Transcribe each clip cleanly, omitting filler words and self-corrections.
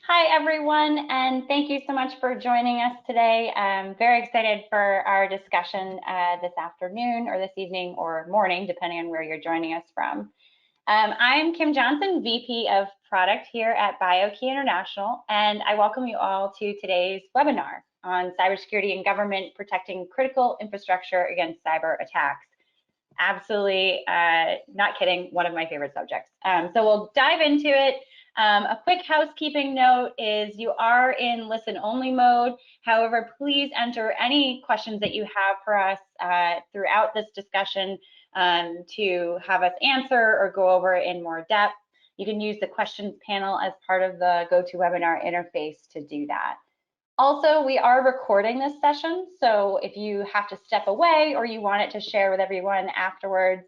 Hi, everyone, and thank you so much for joining us today. I'm very excited for our discussion this afternoon or this evening or morning, depending on where you're joining us from. I'm Kim Johnson, VP of Product here at BIO-key International, and I welcome you all to today's webinar on cybersecurity and government protecting critical infrastructure against cyber attacks. Absolutely, not kidding, one of my favorite subjects. So we'll dive into it. A quick housekeeping note is you are in listen only mode. However, please enter any questions that you have for us throughout this discussion to have us answer or go over in more depth. You can use the questions panel as part of the GoToWebinar interface to do that. Also, we are recording this session, so if you have to step away or you want it to share with everyone afterwards,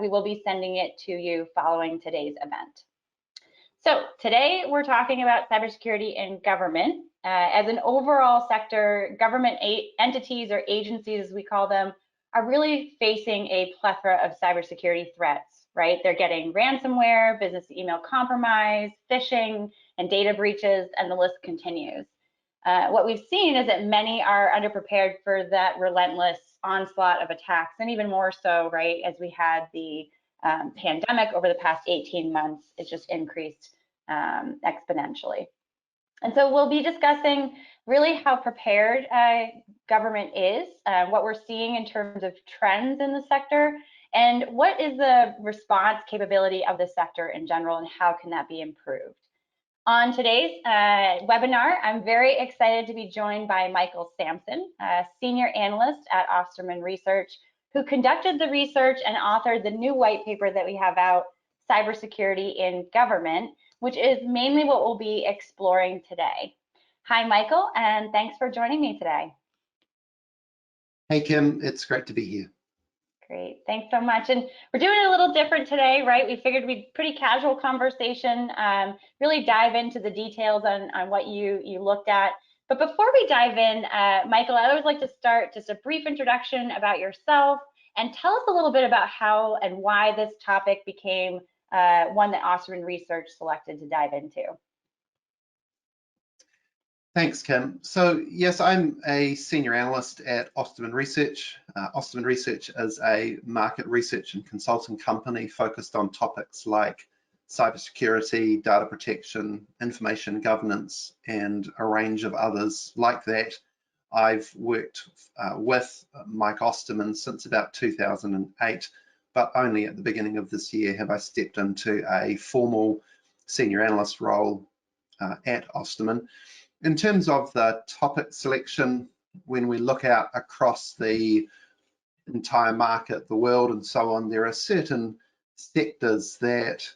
we will be sending it to you following today's event. So today we're talking about cybersecurity in government. As an overall sector, government entities or agencies, as we call them, are really facing a plethora of cybersecurity threats, right? They're getting ransomware, business email compromise, phishing, and data breaches, and the list continues. What we've seen is that many are underprepared for that relentless onslaught of attacks, and even more so, right, as we had the pandemic over the past 18 months, it's just increased exponentially. And so we'll be discussing really how prepared government is, what we're seeing in terms of trends in the sector, and what is the response capability of the sector in general, and how can that be improved. On today's webinar, I'm very excited to be joined by Michael Sampson, a senior analyst at Osterman Research, who conducted the research and authored the new white paper that we have out, Cybersecurity in Government, which is mainly what we'll be exploring today. Hi, Michael, and thanks for joining me today. Hey, Kim, it's great to be here. Great, thanks so much. And we're doing it a little different today, right? We figured we'd pretty casual conversation, really dive into the details on what you looked at. But before we dive in, Michael, I always like to start just a brief introduction about yourself and tell us a little bit about how and why this topic became one that Osterman Research selected to dive into. Thanks, Kim. So yes, I'm a senior analyst at Osterman Research. Osterman Research is a market research and consulting company focused on topics like cybersecurity, data protection, information governance, and a range of others like that. I've worked with Mike Osterman since about 2008, but only at the beginning of this year have I stepped into a formal senior analyst role at Osterman. In terms of the topic selection, when we look out across the entire market, the world, and so on, there are certain sectors that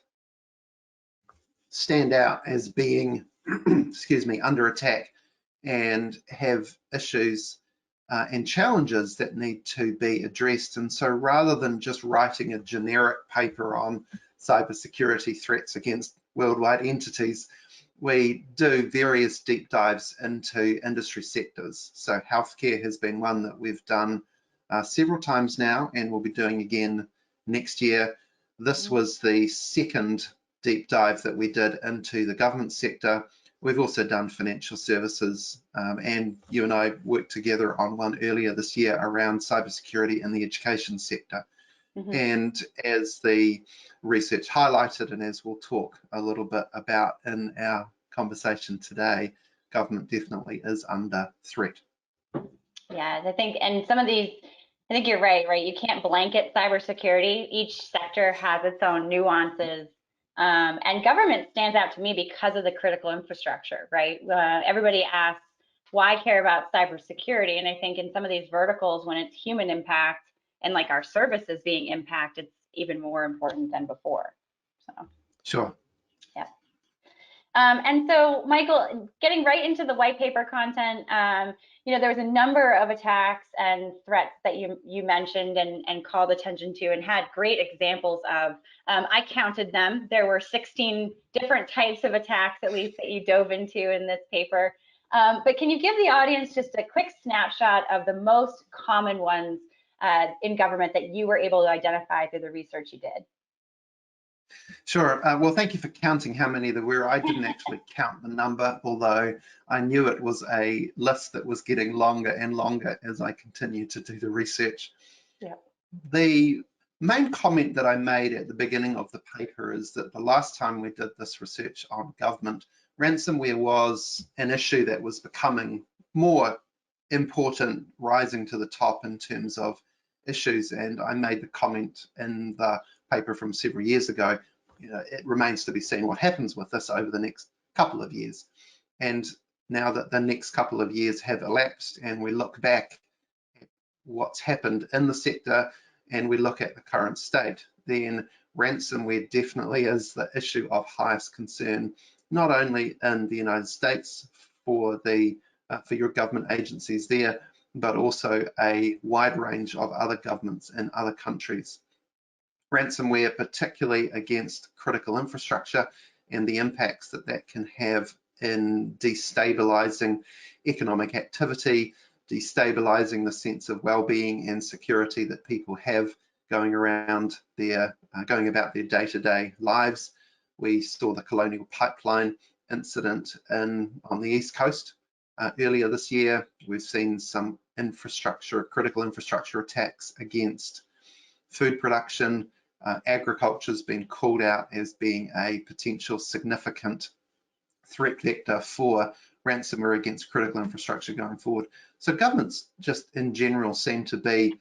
stand out as being, excuse me, under attack and have issues and challenges that need to be addressed. And so rather than just writing a generic paper on cybersecurity threats against worldwide entities, we do various deep dives into industry sectors. So healthcare has been one that we've done several times now and we'll be doing again next year. This was the second deep dive that we did into the government sector. We've also done financial services, and you and I worked together on one earlier this year around cybersecurity in the education sector. And as the research highlighted, and as we'll talk a little bit about in our conversation today, government definitely is under threat. Yeah, I think, and some of these, I think you're right? You can't blanket cybersecurity. Each sector has its own nuances. And government stands out to me because of the critical infrastructure, right? Everybody asks, why care about cybersecurity? And I think in some of these verticals, when it's human impact and like our services being impacted, it's even more important than before. So. Sure. Yeah. And so, Michael, getting right into the white paper content, there was a number of attacks and threats that you mentioned and called attention to and had great examples of. I counted them. There were 16 different types of attacks, at least, that you dove into in this paper. But can you give the audience just a quick snapshot of the most common ones in government that you were able to identify through the research you did? Sure. Well, thank you for counting how many there were. I didn't actually count the number, although I knew it was a list that was getting longer and longer as I continued to do the research. Yeah. The main comment that I made at the beginning of the paper is that the last time we did this research on government, ransomware was an issue that was becoming more important, rising to the top in terms of issues. And I made the comment in the paper from several years ago, it remains to be seen what happens with this over the next couple of years. And now that the next couple of years have elapsed and we look back at what's happened in the sector and we look at the current state, then ransomware definitely is the issue of highest concern, not only in the United States for your government agencies there, but also a wide range of other governments in other countries. Ransomware, particularly against critical infrastructure and the impacts that that can have in destabilizing economic activity, destabilizing the sense of well-being and security that people have going about their day-to-day lives. We saw the Colonial Pipeline incident on the East Coast earlier this year. We've seen some critical infrastructure attacks against food production. Agriculture's been called out as being a potential significant threat vector for ransomware against critical infrastructure going forward. So governments just in general seem to be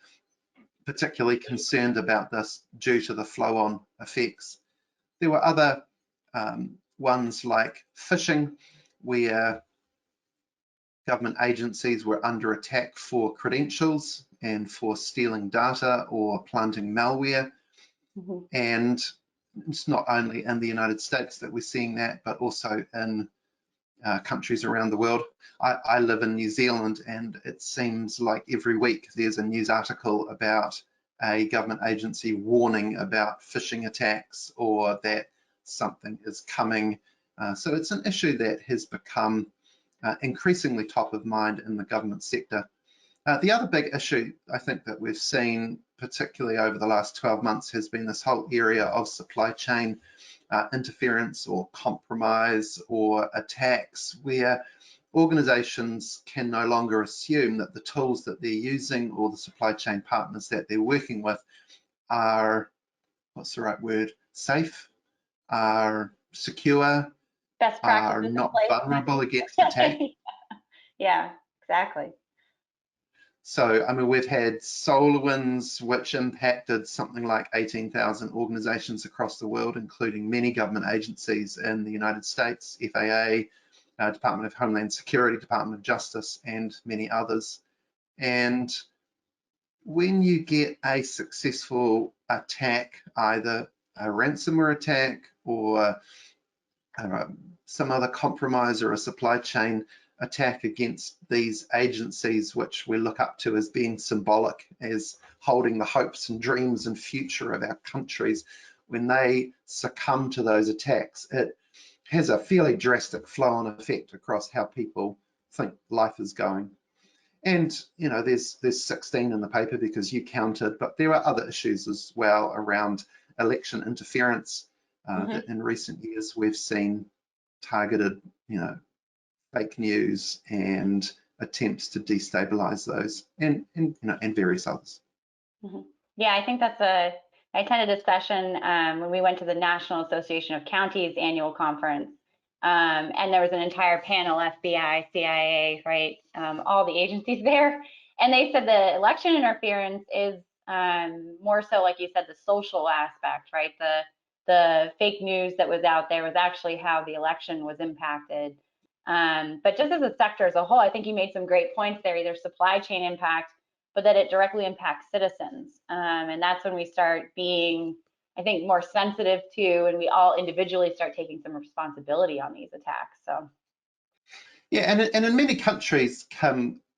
particularly concerned about this due to the flow-on effects. There were other ones like phishing, where government agencies were under attack for credentials and for stealing data or planting malware. Mm-hmm. And it's not only in the United States that we're seeing that, but also in countries around the world. I live in New Zealand, and it seems like every week there's a news article about a government agency warning about phishing attacks or that something is coming. So it's an issue that has become increasingly top of mind in the government sector. The other big issue I think that we've seen, particularly over the last 12 months, has been this whole area of supply chain interference or compromise or attacks, where organizations can no longer assume that the tools that they're using or the supply chain partners that they're working with are, what's the right word, safe, are secure, are not vulnerable against attack. Yeah, exactly. So, I mean, we've had SolarWinds, which impacted something like 18,000 organizations across the world, including many government agencies in the United States, FAA, Department of Homeland Security, Department of Justice, and many others. And when you get a successful attack, either a ransomware attack or some other compromise or a supply chain attack against these agencies, which we look up to as being symbolic, as holding the hopes and dreams and future of our countries, when they succumb to those attacks, it has a fairly drastic flow-on effect across how people think life is going. And there's 16 in the paper because you counted, but there are other issues as well around election interference that in recent years we've seen targeted, fake news and attempts to destabilize those, and various others. Yeah, I think I attended a discussion when we went to the National Association of Counties annual conference, and there was an entire panel, FBI, CIA, right, all the agencies there, and they said the election interference is more so, like you said, the social aspect, right? The fake news that was out there was actually how the election was impacted. But just as a sector as a whole, I think you made some great points there, either supply chain impact, but that it directly impacts citizens. And that's when we start being, I think, more sensitive to, and we all individually start taking some responsibility on these attacks. So, yeah, and in many countries,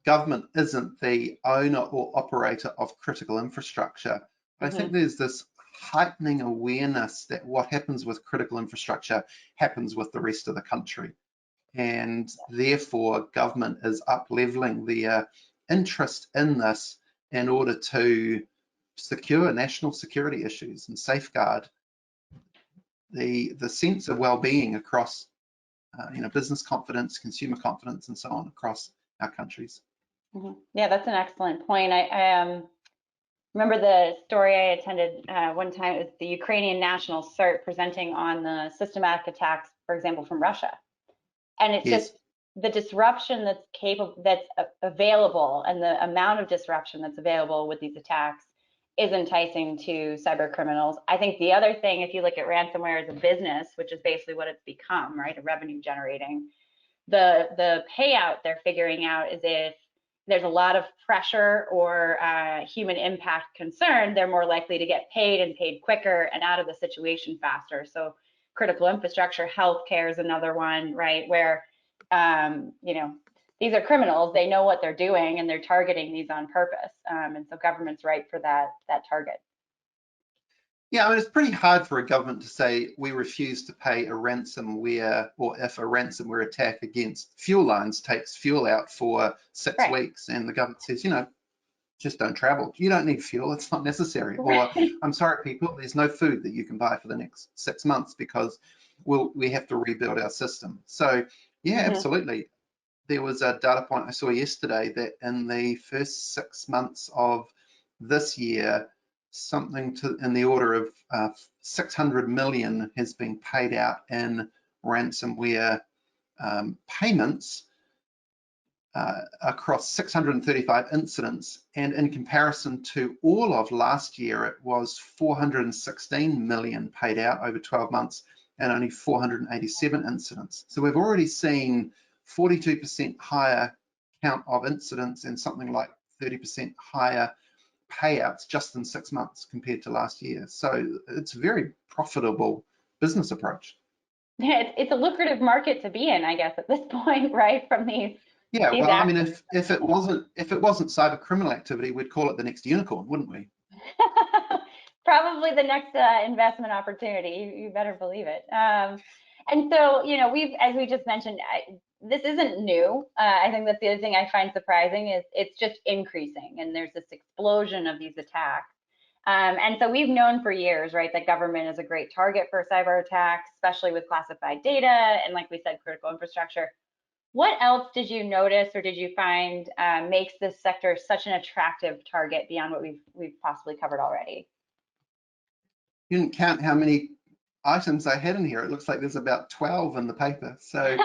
government isn't the owner or operator of critical infrastructure. But I think there's this heightening awareness that what happens with critical infrastructure happens with the rest of the country. And therefore, government is up-leveling their interest in this in order to secure national security issues and safeguard the sense of well-being across business confidence, consumer confidence, and so on across our countries. Yeah, that's an excellent point. I remember the story I attended one time. It was the Ukrainian National CERT presenting on the systematic attacks, for example, from Russia. And it's Yes. just the disruption that's available, and the amount of disruption that's available with these attacks is enticing to cyber criminals. I think the other thing, if you look at ransomware as a business, which is basically what it's become, right, a revenue generating, the payout they're figuring out is if there's a lot of pressure or human impact concern, they're more likely to get paid, and paid quicker, and out of the situation faster. So critical infrastructure, healthcare is another one, right, where these are criminals. They know what they're doing, and they're targeting these on purpose. And so government's right for that target. Yeah, I mean, it's pretty hard for a government to say we refuse to pay a ransomware, or if a ransomware attack against fuel lines takes fuel out for 6 weeks, and the government says, just don't travel. You don't need fuel, it's not necessary. Or, I'm sorry, people, there's no food that you can buy for the next 6 months because we have to rebuild our system. So, yeah, absolutely. There was a data point I saw yesterday that in the first 6 months of this year, something in the order of 600 million has been paid out in ransomware payments across 635 incidents, and in comparison to all of last year, it was 416 million paid out over 12 months and only 487 incidents. So we've already seen 42% higher count of incidents and something like 30% higher payouts just in 6 months compared to last year. So it's a very profitable business approach. Yeah, it's a lucrative market to be in, I guess, at this point, right? From these. Yeah, well, I mean, if it wasn't cyber criminal activity, we'd call it the next unicorn, wouldn't we? Probably the next investment opportunity. You better believe it. And so, as we just mentioned, this isn't new. I think that the other thing I find surprising is it's just increasing, and there's this explosion of these attacks. And so we've known for years, right, that government is a great target for cyber attacks, especially with classified data and, like we said, critical infrastructure. What else did you notice or did you find makes this sector such an attractive target beyond what we've possibly covered already? You didn't count how many items I had in here. It looks like there's about 12 in the paper. So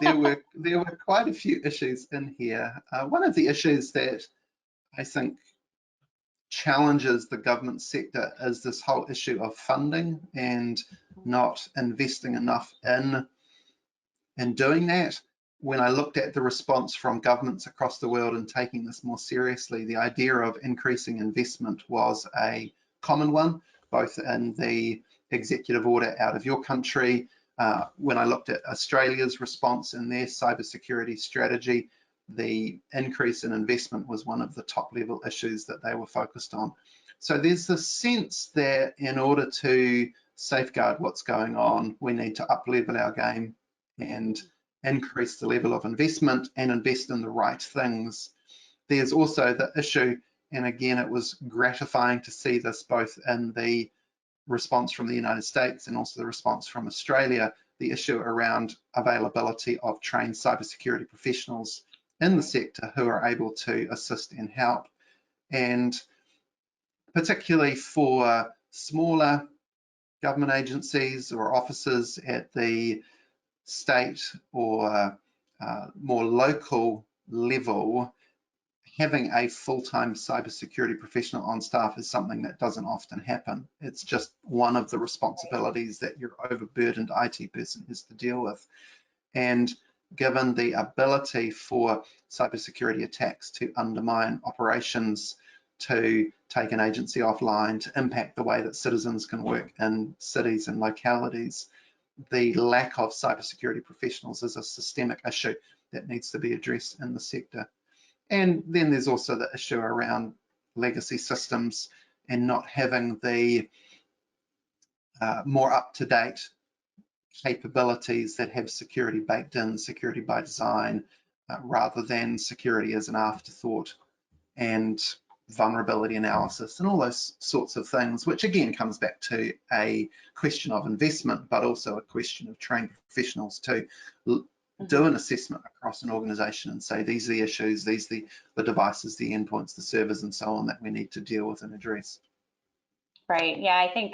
there were quite a few issues in here. One of the issues that I think challenges the government sector is this whole issue of funding and not investing enough in doing that. When I looked at the response from governments across the world and taking this more seriously, the idea of increasing investment was a common one, both in the executive order out of your country. When I looked at Australia's response in their cybersecurity strategy, the increase in investment was one of the top level issues that they were focused on. So there's this sense that in order to safeguard what's going on, we need to up-level our game and increase the level of investment and invest in the right things. There's also the issue, and again, it was gratifying to see this both in the response from the United States and also the response from Australia, the issue around availability of trained cybersecurity professionals in the sector who are able to assist and help. And particularly for smaller government agencies or offices at the state or more local level, having a full-time cybersecurity professional on staff is something that doesn't often happen. It's just one of the responsibilities that your overburdened IT person has to deal with. And given the ability for cybersecurity attacks to undermine operations, to take an agency offline, to impact the way that citizens can work in cities and localities, the lack of cybersecurity professionals is a systemic issue that needs to be addressed in the sector. And then there's also the issue around legacy systems and not having the more up-to-date capabilities that have security baked in, security by design, rather than security as an afterthought. And vulnerability analysis and all those sorts of things, which again comes back to a question of investment, but also a question of trained professionals to do an assessment across an organization and say, these are the issues, these are the devices, the endpoints, the servers, and so on that we need to deal with and address. Right. Yeah, I think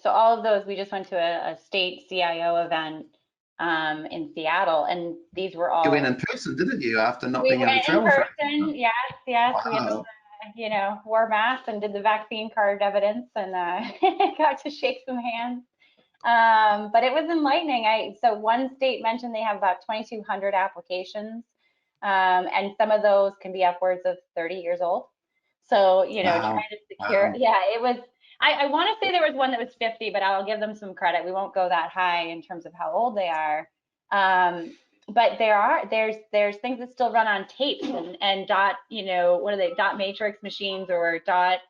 so. All of those, we just went to a state CIO event in Seattle, and these were all. You went in person, didn't you? After not We being able to went in travel for person. Yes, yes. We had, wow. wore masks and did the vaccine card evidence, and got to shake some hands. But it was enlightening. So one state mentioned they have about 2,200 applications, and some of those can be upwards of 30 years old. So, Wow. trying to secure, Wow. yeah, it was, I want to say there was one that was 50, but I'll give them some credit. We won't go that high in terms of how old they are. But there's things that still run on tapes and dot, what are they, dot matrix machines or dot,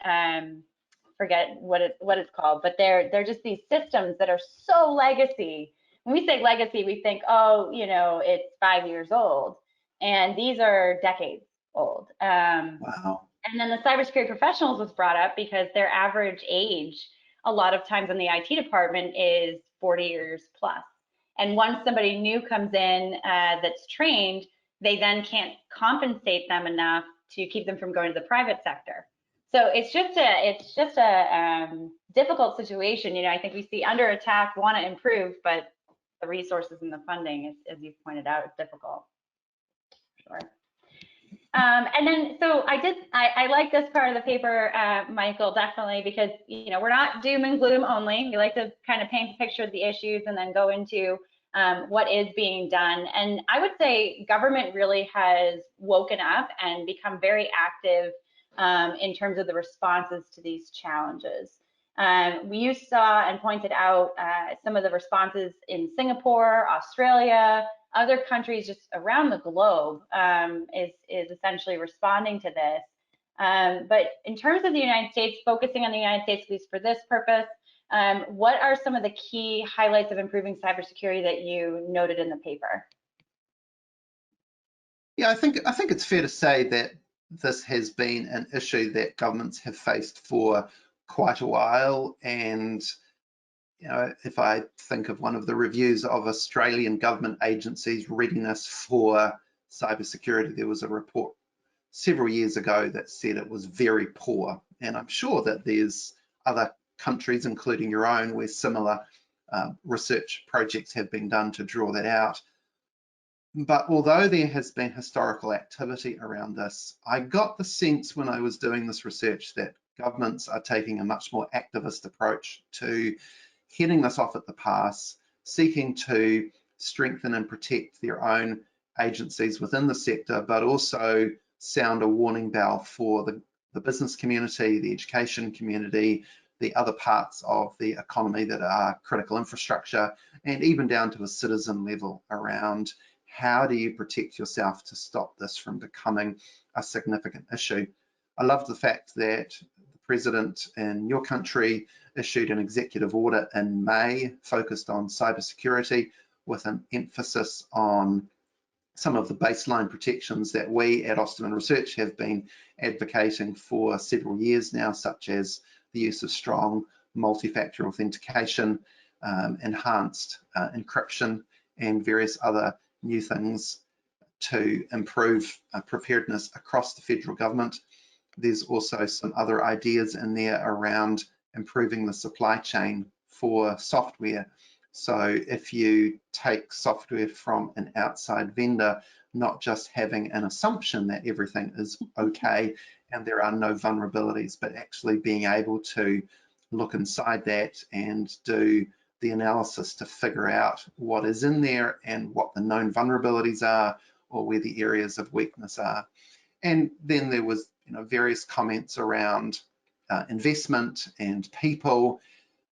forget what it's called, but they're just these systems that are so legacy. When we say legacy, we think, oh, it's 5 years old, and these are decades old. Wow. And then the cybersecurity professionals was brought up because their average age, a lot of times in the IT department, is 40 years plus. And once somebody new comes in that's trained, they then can't compensate them enough to keep them from going to the private sector. So it's just a difficult situation. I think we see under attack, want to improve, but the resources and the funding, as you pointed out, is difficult. Sure. And then, so I like this part of the paper, Michael, definitely, because, we're not doom and gloom only. We like to kind of paint a picture of the issues and then go into what is being done. And I would say government really has woken up and become very active in terms of the responses to these challenges. You saw and pointed out some of the responses in Singapore, Australia, other countries just around the globe is essentially responding to this. But in terms of the United States, focusing on the United States, at least for this purpose, what are some of the key highlights of improving cybersecurity that you noted in the paper? Yeah, I think it's fair to say that this has been an issue that governments have faced for quite a while. And if I think of one of the reviews of Australian government agencies' readiness for cybersecurity, there was a report several years ago that said it was very poor. And I'm sure that there's other countries, including your own, where similar research projects have been done to draw that out. But although there has been historical activity around this, I got the sense when I was doing this research that governments are taking a much more activist approach to heading this off at the pass, seeking to strengthen and protect their own agencies within the sector, but also sound a warning bell for the business community, the education community, the other parts of the economy that are critical infrastructure, and even down to a citizen level around how do you protect yourself to stop this from becoming a significant issue. I love the fact that the president in your country issued an executive order in May focused on cybersecurity with an emphasis on some of the baseline protections that we at Osterman Research have been advocating for several years now, such as the use of strong multi-factor authentication, enhanced encryption, and various other new things to improve preparedness across the federal government. There's also some other ideas in there around improving the supply chain for software. So if you take software from an outside vendor, not just having an assumption that everything is okay and there are no vulnerabilities, but actually being able to look inside that and do the analysis to figure out what is in there and what the known vulnerabilities are or where the areas of weakness are. And then there was various comments around investment and people.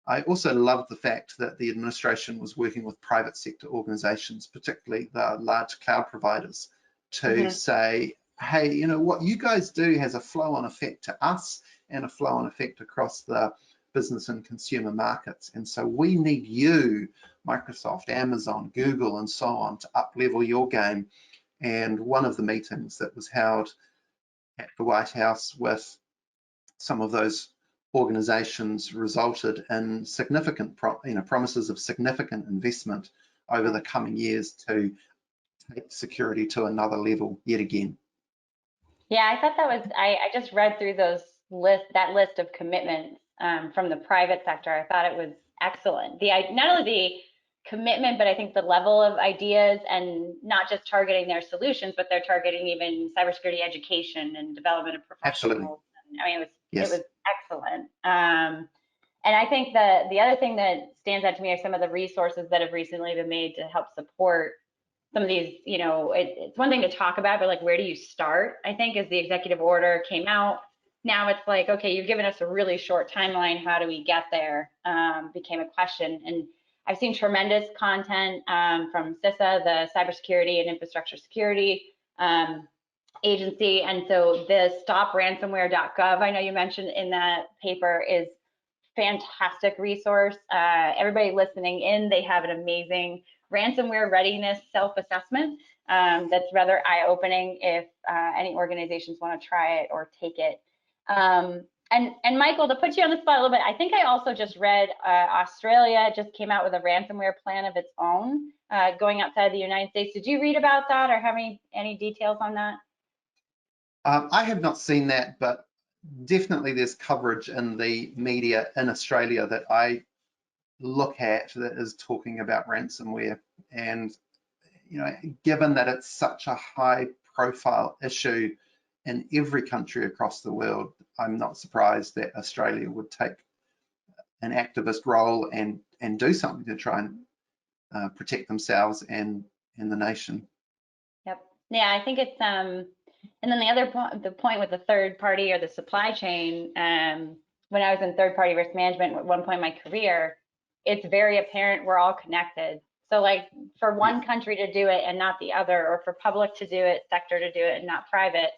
I also love the fact that the administration was working with private sector organizations, particularly the large cloud providers, to say, hey, what you guys do has a flow-on effect to us and a flow-on effect across the business and consumer markets. And so we need you, Microsoft, Amazon, Google, and so on, to up-level your game. And one of the meetings that was held at the White House with some of those organizations resulted in significant promises of significant investment over the coming years to take security to another level yet again. Yeah, I thought that was, I just read through that list of commitments from the private sector. I thought it was excellent. Not only the commitment, but I think the level of ideas, and not just targeting their solutions, but they're targeting even cybersecurity education and development of professionals. Absolutely. I mean, Yes. it was excellent. And I think that the other thing that stands out to me are some of the resources that have recently been made to help support some of these, it's one thing to talk about, but like, where do you start? I think as the executive order came out, now it's like, okay, you've given us a really short timeline. How do we get there? Became a question. And I've seen tremendous content from CISA, the Cybersecurity and Infrastructure Security Agency. And so the stopransomware.gov, I know you mentioned in that paper, is fantastic resource. Everybody listening in, they have an amazing ransomware readiness self-assessment that's rather eye-opening if any organizations want to try it or take it. And Michael, to put you on the spot a little bit, I think I also just read Australia just came out with a ransomware plan of its own going outside the United States. Did you read about that or have any details on that? I have not seen that, but definitely there's coverage in the media in Australia that I look at that is talking about ransomware. And given that it's such a high profile issue in every country across the world, I'm not surprised that Australia would take an activist role and do something to try and protect themselves and the nation. Yep. Yeah, I think it's and then the point with the third party or the supply chain, when I was in third party risk management at one point in my career, it's very apparent we're all connected. So like for one country to do it and not the other, or for public to do it, sector to do it and not private,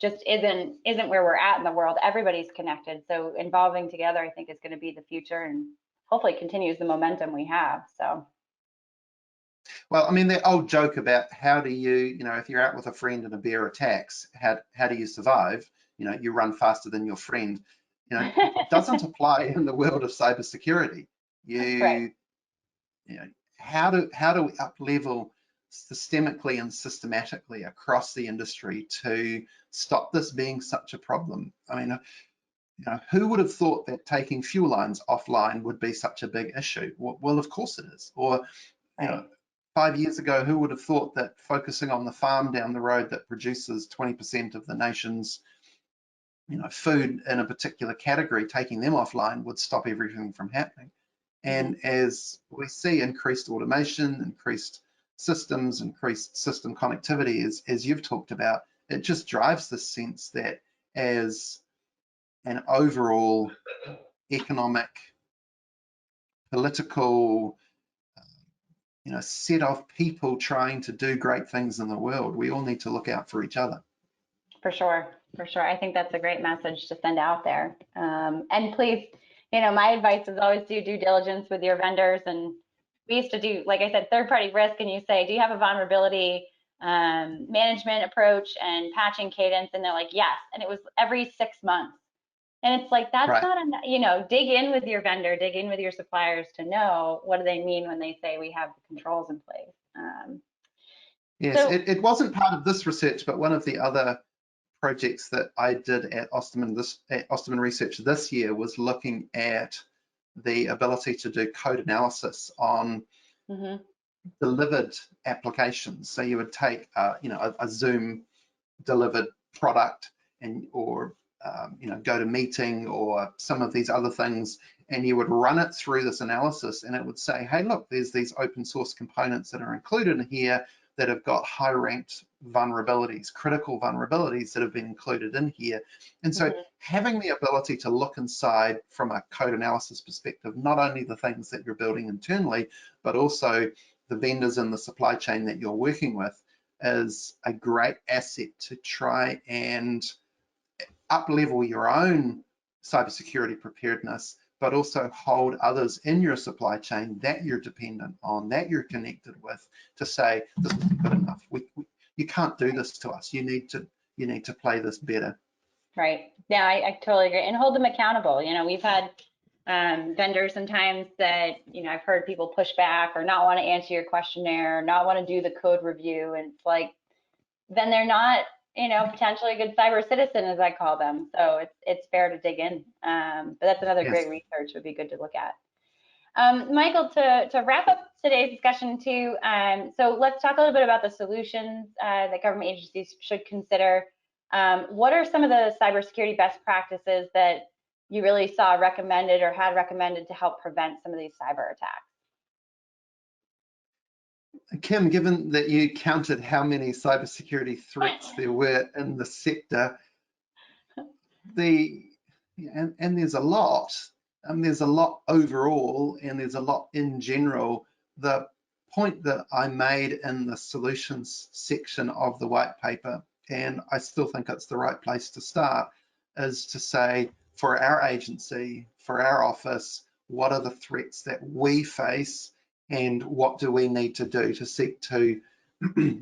just isn't where we're at in the world. Everybody's connected. So involving together, I think, is going to be the future, and hopefully continues the momentum we have. So. Well, I mean, the old joke about how do you, if you're out with a friend and a bear attacks, how do you survive? You run faster than your friend. Doesn't apply in the world of cybersecurity. Right. How do we up-level systemically and systematically across the industry to stop this being such a problem? I mean, who would have thought that taking fuel lines offline would be such a big issue? Well, of course it is. Or, 5 years ago, who would have thought that focusing on the farm down the road that produces 20% of the nation's food in a particular category, taking them offline would stop everything from happening? And as we see increased automation, increased systems, increased system connectivity, as you've talked about, it just drives the sense that as an overall economic, political, set of people trying to do great things in the world, we all need to look out for each other. For sure. I think that's a great message to send out there. And please, my advice is always do due diligence with your vendors. And we used to do, like I said, third-party risk, and you say, do you have a vulnerability management approach and patching cadence? And they're like, yes. And it was every 6 months. And it's like, that's not enough. Dig in with your vendor, dig in with your suppliers to know what do they mean when they say we have the controls in place. Yes, so, it wasn't part of this research, but one of the other projects that I did at Osterman Research this year was looking at the ability to do code analysis on delivered applications. So you would take a Zoom delivered product or GoToMeeting or some of these other things, and you would run it through this analysis, and it would say, hey, look, there's these open source components that are included in here that have got high ranked vulnerabilities, critical vulnerabilities that have been included in here. And so having the ability to look inside from a code analysis perspective, not only the things that you're building internally, but also the vendors in the supply chain that you're working with, is a great asset to try and up-level your own cybersecurity preparedness, but also hold others in your supply chain that you're dependent on, that you're connected with, to say, this isn't good enough. You can't do this to us. You need to play this better. Right. Yeah, I totally agree. And hold them accountable. You know, we've had vendors sometimes that, you know, I've heard people push back or not want to answer your questionnaire, not want to do the code review. And it's like, then they're not, you know, potentially a good cyber citizen, as I call them. So it's fair to dig in. But that's another Yes. great research would be good to look at. Michael, to wrap up today's discussion too, so let's talk a little bit about the solutions that government agencies should consider. What are some of the cybersecurity best practices that you really saw recommended or had recommended to help prevent some of these cyber attacks? Kim, given that you counted how many cybersecurity threats there were in the sector, and there's a lot. There's a lot overall, and there's a lot in general. The point that I made in the solutions section of the white paper, and I still think it's the right place to start, is to say, for our agency, for our office, what are the threats that we face, and what do we need to do to seek to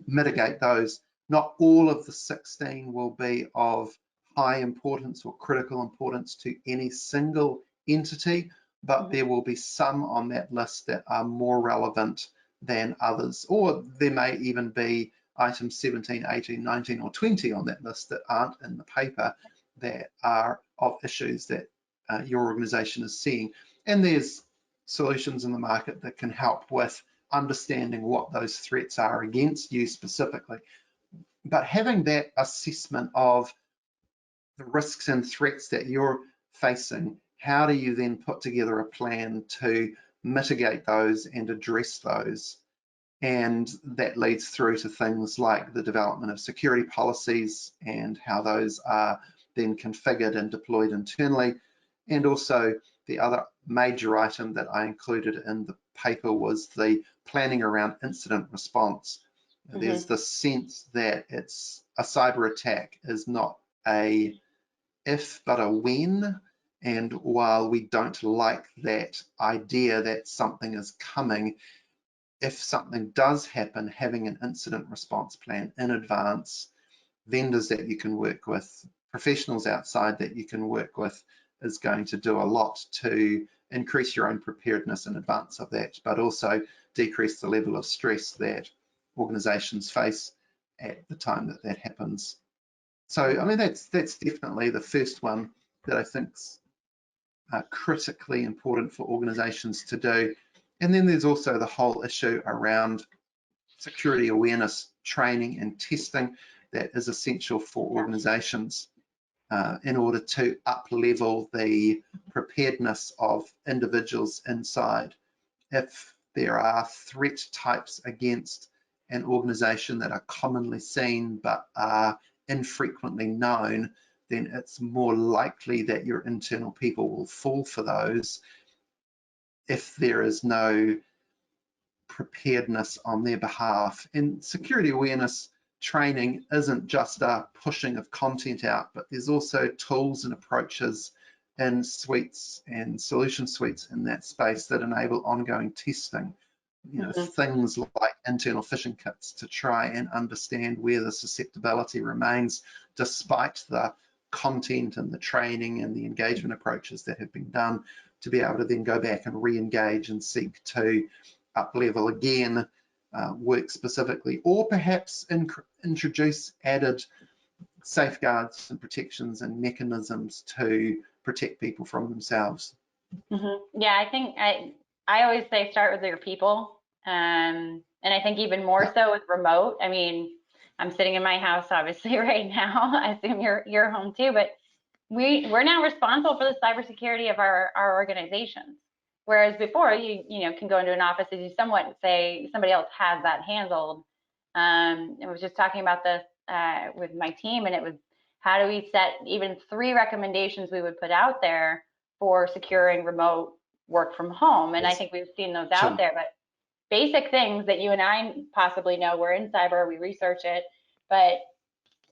mitigate those? Not all of the 16 will be of high importance or critical importance to any single entity, but there will be some on that list that are more relevant than others, or there may even be items 17, 18, 19, or 20 on that list that aren't in the paper that are of issues that your organization is seeing. And there's solutions in the market that can help with understanding what those threats are against you specifically. But having that assessment of the risks and threats that you're facing, how do you then put together a plan to mitigate those and address those? And that leads through to things like the development of security policies and how those are then configured and deployed internally. And also the other major item that I included in the paper was the planning around incident response. There's the sense that it's a cyber attack is not a if but a when, and while we don't like that idea that something is coming, if something does happen, having an incident response plan in advance, vendors that you can work with, professionals outside that you can work with, is going to do a lot to increase your own preparedness in advance of that, but also decrease the level of stress that organizations face at the time that that happens. So, I mean, that's definitely the first one that I think's critically important for organizations to do. And then there's also the whole issue around security awareness training and testing that is essential for organizations in order to up-level the preparedness of individuals inside. If there are threat types against an organization that are commonly seen but are infrequently known, then it's more likely that your internal people will fall for those if there is no preparedness on their behalf. And security awareness training isn't just a pushing of content out, but there's also tools and approaches and suites and solution suites in that space that enable ongoing testing. You know, things like internal phishing kits to try and understand where the susceptibility remains despite the content and the training and the engagement approaches that have been done, to be able to then go back and re-engage and seek to up-level again, work specifically, or perhaps introduce added safeguards and protections and mechanisms to protect people from themselves. Yeah, I think I always say start with your people. And I think even more so with remote. I mean, I'm sitting in my house obviously right now. I assume you're home too, but we're now responsible for the cybersecurity of our organizations. Whereas before, you know, can go into an office and you somewhat say somebody else has that handled. I was just talking about this with my team, and it was how do we set even 3 recommendations we would put out there for securing remote work from home. And yes. I think we've seen those out there, but basic things that you and I possibly know, we're in cyber, we research it, but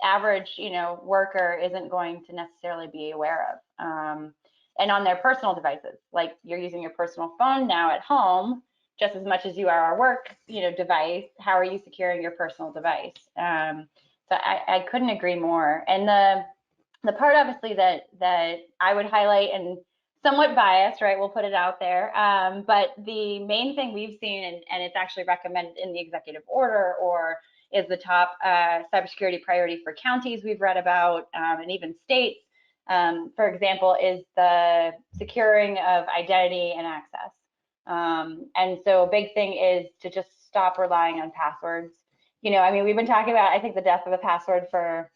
average, you know, worker isn't going to necessarily be aware of. And on their personal devices, like you're using your personal phone now at home, just as much as you are a work, you know, device, how are you securing your personal device? So I couldn't agree more. And The part obviously that I would highlight, and somewhat biased, right? We'll put it out there. But the main thing we've seen, and it's actually recommended in the executive order, or is the top cybersecurity priority for counties we've read about, and even states, for example, is the securing of identity and access. And so a big thing is to just stop relying on passwords. You know, I mean, we've been talking about, I think, the death of a password for,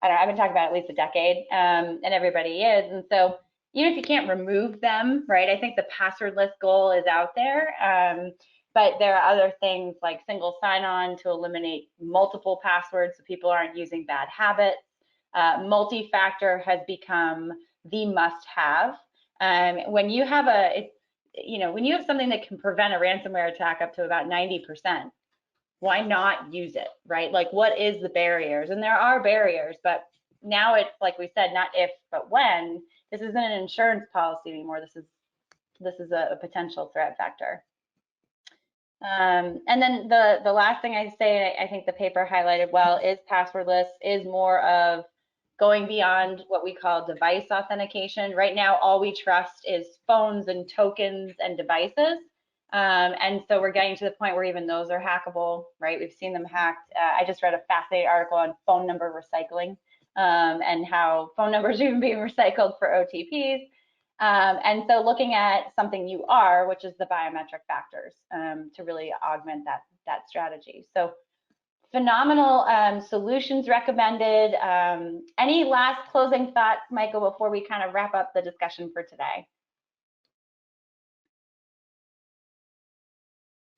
I don't know, I've been talking about at least a decade, and everybody is. And so even if you can't remove them, right, I think the passwordless goal is out there. But there are other things like single sign-on to eliminate multiple passwords so people aren't using bad habits. Multi-factor has become the must-have. When you have when you have something that can prevent a ransomware attack up to about 90%, why not use it, right? Like, what is the barriers? And there are barriers, but now it's, like we said, not if, but when. This isn't an insurance policy anymore. This is a potential threat factor. And then the last thing I say, I think the paper highlighted well, is passwordless, is more of going beyond what we call device authentication. Right now, all we trust is phones and tokens and devices. And so we're getting to the point where even those are hackable, right? We've seen them hacked. I just read a fascinating article on phone number recycling, and how phone numbers are even being recycled for OTPs. And so looking at something you are, which is the biometric factors, to really augment that strategy. So phenomenal solutions recommended. Any last closing thoughts, Michael, before we kind of wrap up the discussion for today?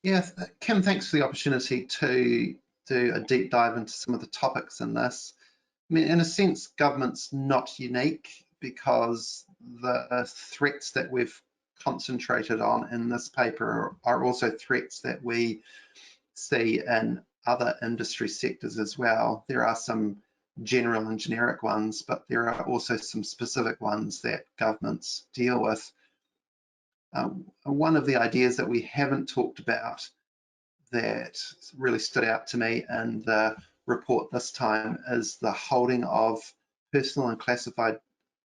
Yeah, Kim, thanks for the opportunity to do a deep dive into some of the topics in this. I mean, in a sense, government's not unique because the threats that we've concentrated on in this paper are also threats that we see in other industry sectors as well. There are some general and generic ones, but there are also some specific ones that governments deal with. One of the ideas that we haven't talked about that really stood out to me in the report this time is the holding of personal and classified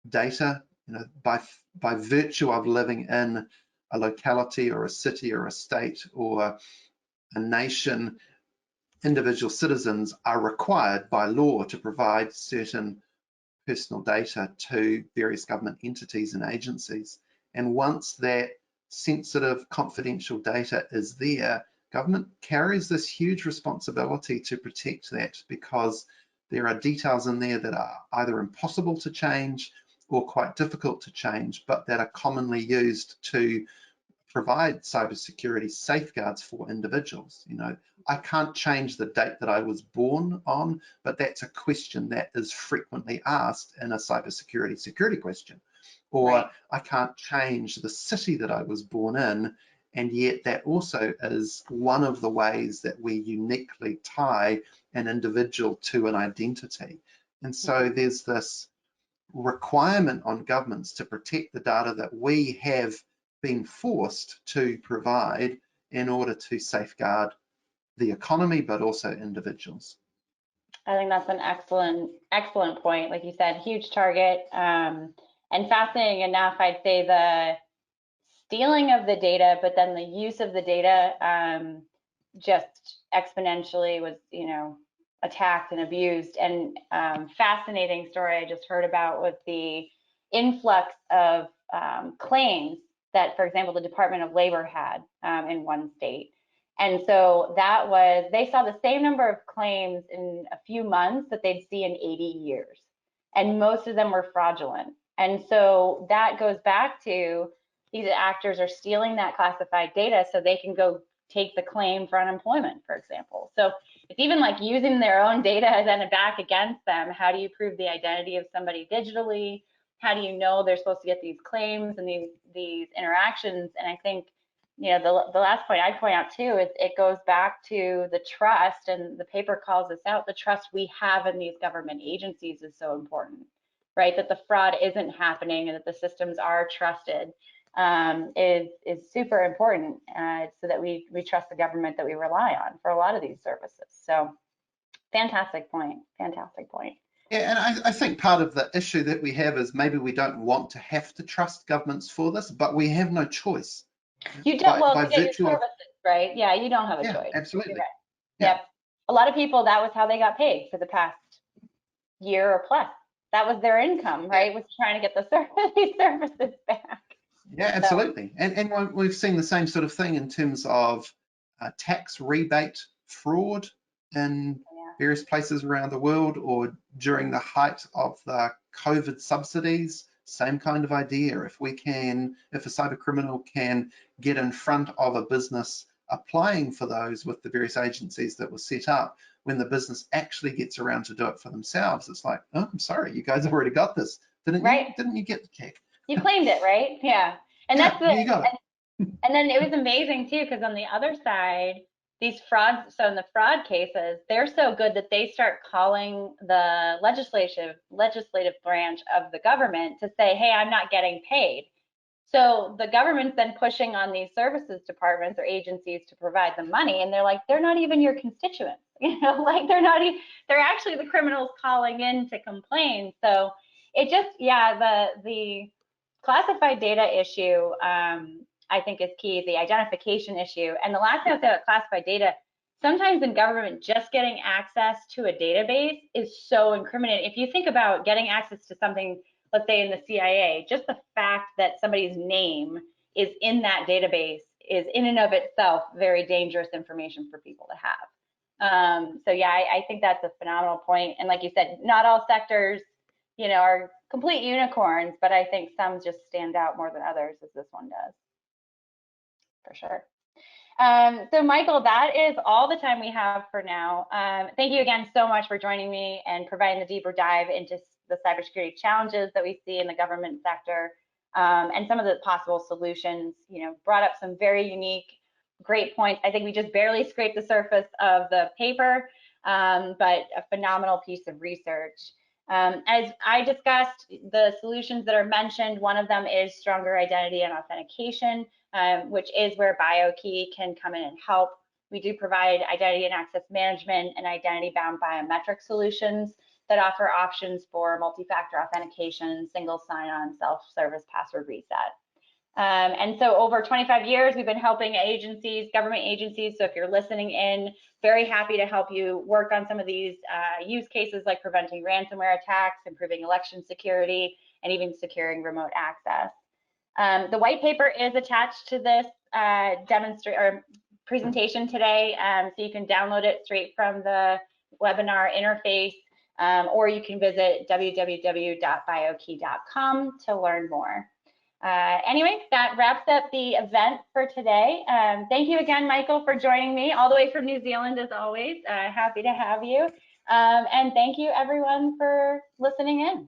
data. You know, by virtue of living in a locality or a city or a state or a nation, individual citizens are required by law to provide certain personal data to various government entities and agencies. And once that sensitive, confidential data is there, government carries this huge responsibility to protect that, because there are details in there that are either impossible to change or quite difficult to change, but that are commonly used to provide cybersecurity safeguards for individuals. You know, I can't change the date that I was born on, but that's a question that is frequently asked in a cybersecurity security question. Or right, I can't change the city that I was born in, and yet that also is one of the ways that we uniquely tie an individual to an identity. And so there's this requirement on governments to protect the data that we have been forced to provide in order to safeguard the economy, but also individuals. I think that's an excellent point. Like you said, huge target. And fascinating enough, I'd say the stealing of the data, but then the use of the data just exponentially was, attacked and abused. And fascinating story I just heard about was the influx of claims that, for example, the Department of Labor had in one state. And so that was, they saw the same number of claims in a few months that they'd see in 80 years. And most of them were fraudulent. And so that goes back to these actors are stealing that classified data so they can go take the claim for unemployment, for example. So it's even like using their own data then back against them. How do you prove the identity of somebody digitally? How do you know they're supposed to get these claims and these interactions? And I think, the last point I'd point out too is it goes back to the trust, and the paper calls this out, the trust we have in these government agencies is so important, right? That the fraud isn't happening and that the systems are trusted is super important, so that we trust the government that we rely on for a lot of these services. So fantastic point, fantastic point. Yeah, and I think part of the issue that we have is maybe we don't want to have to trust governments for this, but we have no choice. You don't, well, By to get your virtue of, services, right? Yeah, you don't have a yeah, choice. You're absolutely. right. Yeah, Yep. A lot of people, that was how they got paid for the past year or plus. That was their income, yeah, right? Was trying to get these services back. yeah, So, absolutely. And we've seen the same sort of thing in terms of tax rebate fraud in yeah. various places around the world, or during the height of the COVID subsidies, same kind of idea. If a cyber criminal can get in front of a business applying for those with the various agencies that were set up, when the business actually gets around to do it for themselves, it's like, oh, I'm sorry, you guys have already got this. Didn't you? Right. Didn't you get the check? You claimed it, right? Yeah. And Yeah, that's the, you got it. and then it was amazing too, because on the other side, these frauds, so in the fraud cases, they're so good that they start calling the legislative branch of the government to say, hey, I'm not getting paid. So the government's then pushing on these services departments or agencies to provide the money, and they're like, they're not even your constituents, like they're not even, they're actually the criminals calling in to complain. So it just, yeah, the classified data issue, I think is key, the identification issue. And the last thing I'll say about classified data, sometimes in government, just getting access to a database is so incriminating. If you think about getting access to something, let's say in the CIA, just the fact that somebody's name is in that database is in and of itself very dangerous information for people to have. So yeah, I think that's a phenomenal point. And like you said, not all sectors, are complete unicorns, but I think some just stand out more than others, as this one does, for sure. So Michael, that is all the time we have for now. Thank you again so much for joining me and providing the deeper dive into the cybersecurity challenges that we see in the government sector, and some of the possible solutions. Brought up some very unique, great points. I think we just barely scraped the surface of the paper, but a phenomenal piece of research. As I discussed, the solutions that are mentioned, one of them is stronger identity and authentication, which is where BIO-key can come in and help. We do provide identity and access management and identity-bound biometric solutions that offer options for multi-factor authentication, single sign-on, self-service password reset. And so over 25 years, we've been helping agencies, government agencies. So if you're listening in, very happy to help you work on some of these use cases like preventing ransomware attacks, improving election security, and even securing remote access. The white paper is attached to this presentation today, so you can download it straight from the webinar interface, or you can visit www.biokey.com to learn more. Anyway, that wraps up the event for today. Thank you again, Michael, for joining me all the way from New Zealand, as always. Happy to have you. And thank you, everyone, for listening in.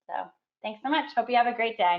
So thanks so much. Hope you have a great day.